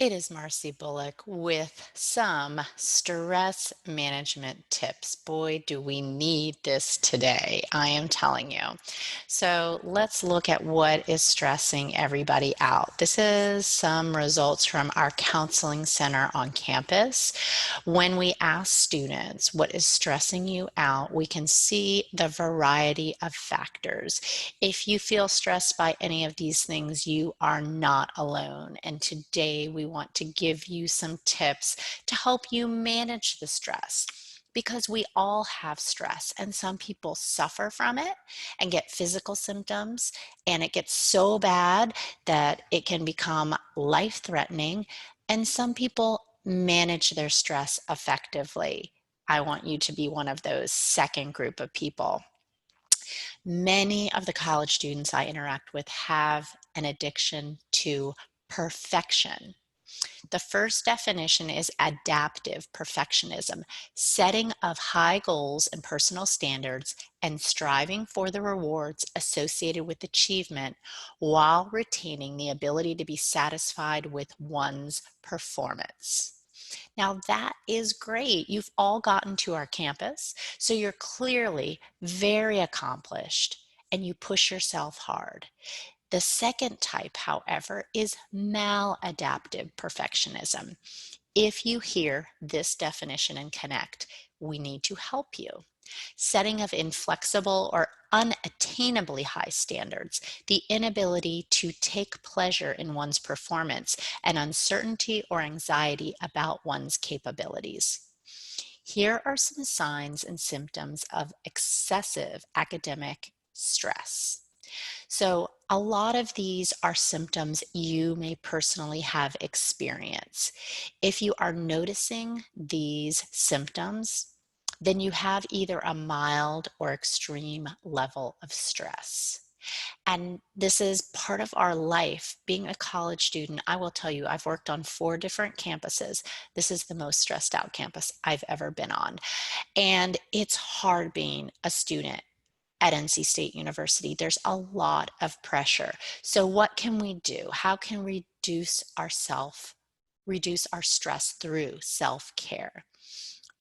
It is Marcy Bullock with some stress management tips. Boy, do we need this today, I am telling you. So let's look at what is stressing everybody out. This is some results from our counseling center on campus. When we ask students what is stressing you out, we can see the variety of factors. If you feel stressed by any of these things, you are not alone. And today we want to give you some tips to help you manage the stress. Because we all have stress, and some people suffer from it and get physical symptoms, and it gets so bad that it can become life threatening. And some people manage their stress effectively. I want you to be one of those second group of people. Many of the college students I interact with have an addiction to perfection. The first definition is adaptive perfectionism, setting of high goals and personal standards and striving for the rewards associated with achievement while retaining the ability to be satisfied with one's performance. Now that is great. You've all gotten to our campus, so you're clearly very accomplished and you push yourself hard. The second type, however, is maladaptive perfectionism. If you hear this definition and connect, we need to help you. Setting of inflexible or unattainably high standards, the inability to take pleasure in one's performance, and uncertainty or anxiety about one's capabilities. Here are some signs and symptoms of excessive academic stress. So, a lot of these are symptoms you may personally have experienced. If you are noticing these symptoms, then you have either a mild or extreme level of stress. And this is part of our life. Being a college student, I will tell you, I've worked on 4 different campuses. This is the most stressed out campus I've ever been on. And it's hard being a student at NC State University. There's a lot of pressure. So what can we do? How can we reduce our stress through self-care?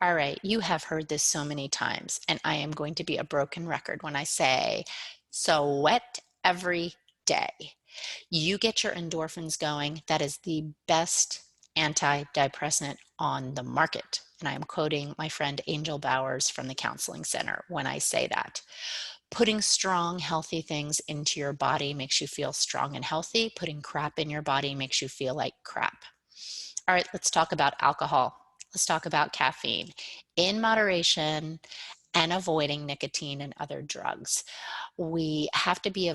All right, you have heard this so many times, and I am going to be a broken record when I say, sweat every day. You get your endorphins going. That is the best antidepressant on the market. And I am quoting my friend Angel Bowers from the Counseling Center when I say that. Putting strong, healthy things into your body makes you feel strong and healthy. Putting crap in your body makes you feel like crap. All right, let's talk about alcohol. Let's talk about caffeine in moderation and avoiding nicotine and other drugs. We have to be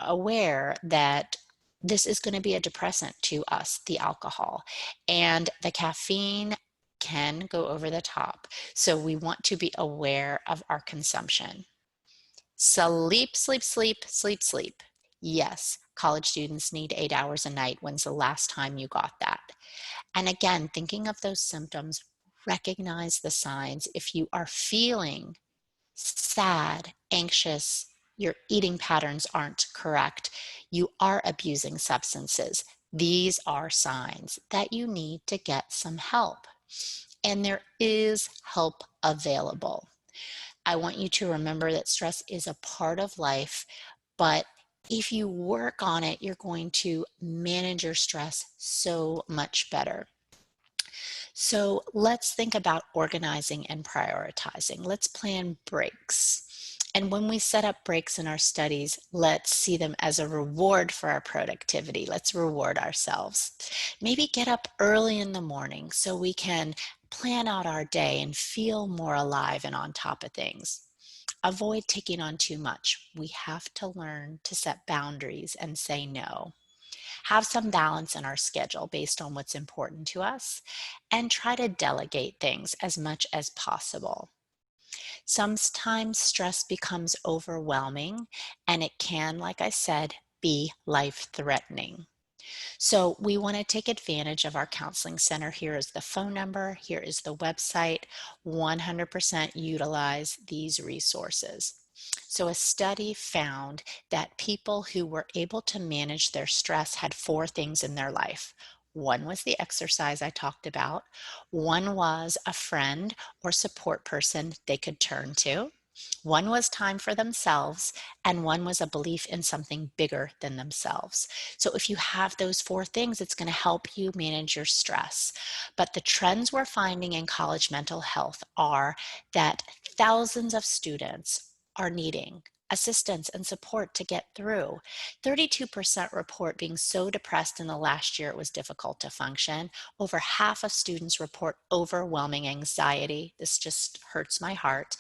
aware that this is going to be a depressant to us, the alcohol, and the caffeine can go over the top. So we want to be aware of our consumption. Sleep, sleep, sleep, sleep, sleep. Yes, college students need 8 hours a night. When's the last time you got that? And again, thinking of those symptoms, recognize the signs. If you are feeling sad, anxious, your eating patterns aren't correct, you are abusing substances. These are signs that you need to get some help. And there is help available. I want you to remember that stress is a part of life, but if you work on it, you're going to manage your stress so much better. So let's think about organizing and prioritizing. Let's plan breaks. And when we set up breaks in our studies, let's see them as a reward for our productivity. Let's reward ourselves. Maybe get up early in the morning so we can plan out our day and feel more alive and on top of things. Avoid taking on too much. We have to learn to set boundaries and say no. Have some balance in our schedule based on what's important to us, and try to delegate things as much as possible. Sometimes stress becomes overwhelming, and it can, like I said, be life-threatening. So we want to take advantage of our counseling center. Here is the phone number, here is the website. 100% utilize these resources. So a study found that people who were able to manage their stress had 4 things in their life. One was the exercise I talked about. One was a friend or support person they could turn to. One was time for themselves, and one was a belief in something bigger than themselves. So, if you have those four things, it's going to help you manage your stress. But the trends we're finding in college mental health are that thousands of students are needing assistance and support to get through. 32% report being so depressed in the last year it was difficult to function. Over half of students report overwhelming anxiety. This just hurts my heart.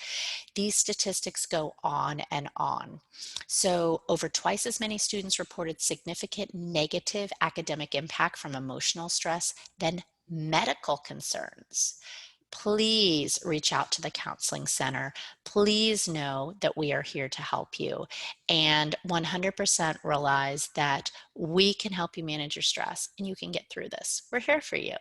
These statistics go on and on. So, over twice as many students reported significant negative academic impact from emotional stress than medical concerns. Please reach out to the counseling center. Please know that we are here to help you, and 100% realize that we can help you manage your stress and you can get through this. We're here for you.